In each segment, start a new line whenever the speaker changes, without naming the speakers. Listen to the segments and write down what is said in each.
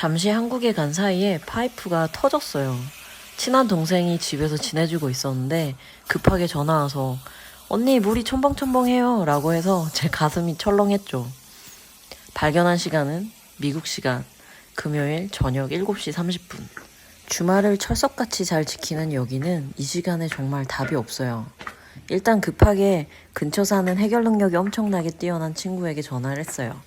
잠시 한국에 간 사이에 파이프가 터졌어요. 친한 동생이 집에서 지내주고 있었는데 급하게 전화 와서 언니 물이 첨벙첨벙해요 라고 해서 제 가슴이 철렁했죠. 발견한 시간은 미국 시간 금요일 저녁 7시 30분. 주말을 철석같이 잘 지키는 여기는 이 시간에 정말 답이 없어요. 일단 급하게 근처 사는 해결 능력이 엄청나게 뛰어난 친구에게 전화를 했어요.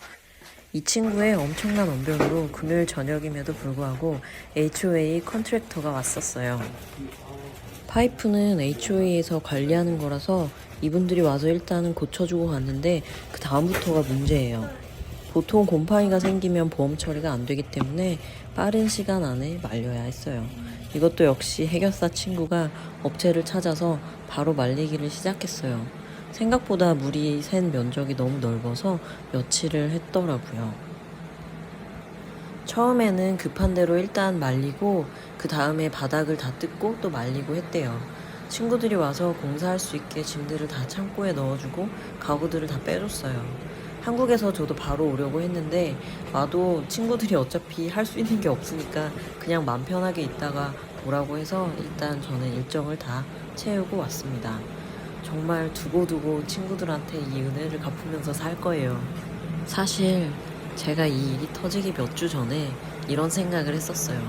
이 친구의 엄청난 언변으로 금요일 저녁임에도 불구하고 HOA 컨트랙터가 왔었어요. 파이프는 HOA에서 관리하는 거라서 이분들이 와서 일단은 고쳐주고 갔는데 그 다음부터가 문제예요. 보통 곰팡이가 생기면 보험 처리가 안 되기 때문에 빠른 시간 안에 말려야 했어요. 이것도 역시 해결사 친구가 업체를 찾아서 바로 말리기를 시작했어요. 생각보다 물이 샌 면적이 너무 넓어서 며칠을 했더라고요. 처음에는 급한 대로 일단 말리고 그 다음에 바닥을 다 뜯고 또 말리고 했대요. 친구들이 와서 공사할 수 있게 짐들을 다 창고에 넣어주고 가구들을 다 빼줬어요. 한국에서 저도 바로 오려고 했는데 와도 친구들이 어차피 할 수 있는 게 없으니까 그냥 맘 편하게 있다가 보라고 해서 일단 저는 일정을 다 채우고 왔습니다. 정말 두고두고 친구들한테 이 은혜를 갚으면서 살 거예요. 사실 제가 이 일이 터지기 몇 주 전에 이런 생각을 했었어요.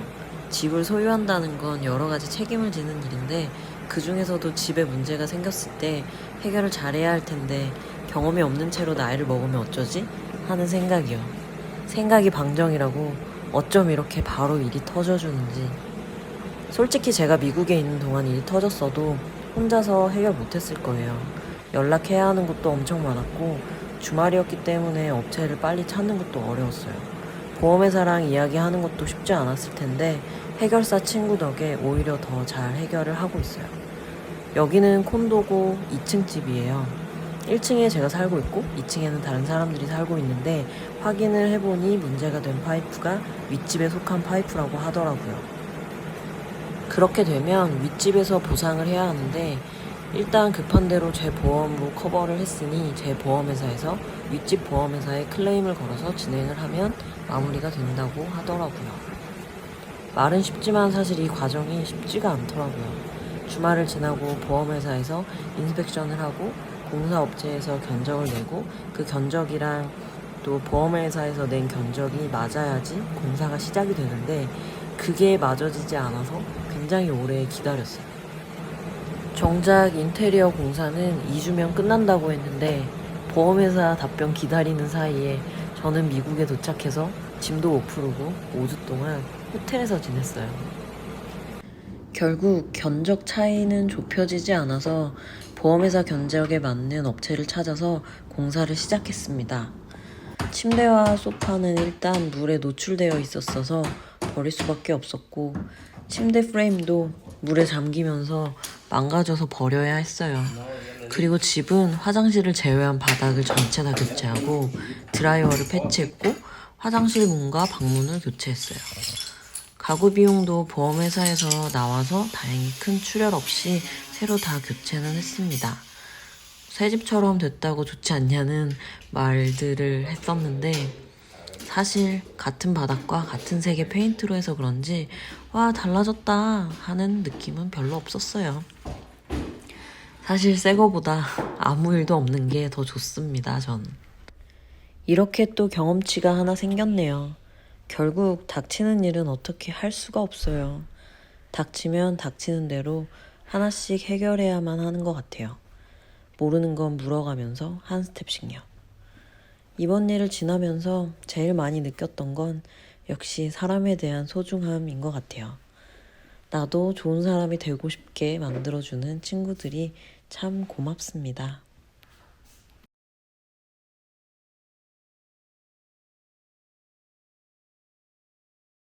집을 소유한다는 건 여러 가지 책임을 지는 일인데 그 중에서도 집에 문제가 생겼을 때 해결을 잘해야 할 텐데 경험이 없는 채로 나이를 먹으면 어쩌지? 하는 생각이요. 생각이 방정이라고 어쩜 이렇게 바로 일이 터져주는지. 솔직히 제가 미국에 있는 동안 일이 터졌어도 혼자서 해결 못했을 거예요. 연락해야 하는 것도 엄청 많았고 주말이었기 때문에 업체를 빨리 찾는 것도 어려웠어요. 보험회사랑 이야기하는 것도 쉽지 않았을 텐데 해결사 친구 덕에 오히려 더 잘 해결을 하고 있어요. 여기는 콘도고 2층 집이에요. 1층에 제가 살고 있고 2층에는 다른 사람들이 살고 있는데 확인을 해보니 문제가 된 파이프가 윗집에 속한 파이프라고 하더라고요. 그렇게 되면 윗집에서 보상을 해야 하는데 일단 급한 대로 제 보험으로 커버를 했으니 제 보험회사에서 윗집 보험회사에 클레임을 걸어서 진행을 하면 마무리가 된다고 하더라고요. 말은 쉽지만 사실 이 과정이 쉽지가 않더라고요. 주말을 지나고 보험회사에서 인스펙션을 하고 공사업체에서 견적을 내고 그 견적이랑 또 보험회사에서 낸 견적이 맞아야지 공사가 시작이 되는데 그게 맞아지지 않아서 굉장히 오래 기다렸어요. 정작 인테리어 공사는 2주면 끝난다고 했는데 보험회사 답변 기다리는 사이에 저는 미국에 도착해서 짐도 못 풀고 5주 동안 호텔에서 지냈어요. 결국 견적 차이는 좁혀지지 않아서 보험회사 견적에 맞는 업체를 찾아서 공사를 시작했습니다. 침대와 소파는 일단 물에 노출되어 있었어서 버릴 수밖에 없었고 침대 프레임도 물에 잠기면서 망가져서 버려야 했어요. 그리고 집은 화장실을 제외한 바닥을 전체 다 교체하고 드라이어를 패치했고 화장실 문과 방문을 교체했어요. 가구 비용도 보험회사에서 나와서 다행히 큰 출혈 없이 새로 다 교체는 했습니다. 새 집처럼 됐다고 좋지 않냐는 말들을 했었는데 사실 같은 바닥과 같은 색의 페인트로 해서 그런지 와 달라졌다 하는 느낌은 별로 없었어요. 사실 새 거보다 아무 일도 없는 게 더 좋습니다, 전. 이렇게 또 경험치가 하나 생겼네요. 결국 닥치는 일은 어떻게 할 수가 없어요. 닥치면 닥치는 대로 하나씩 해결해야만 하는 것 같아요. 모르는 건 물어가면서 한 스텝씩요. 이번 일을 지나면서 제일 많이 느꼈던 건 역시 사람에 대한 소중함인 것 같아요. 나도 좋은 사람이 되고 싶게 만들어주는 친구들이 참 고맙습니다.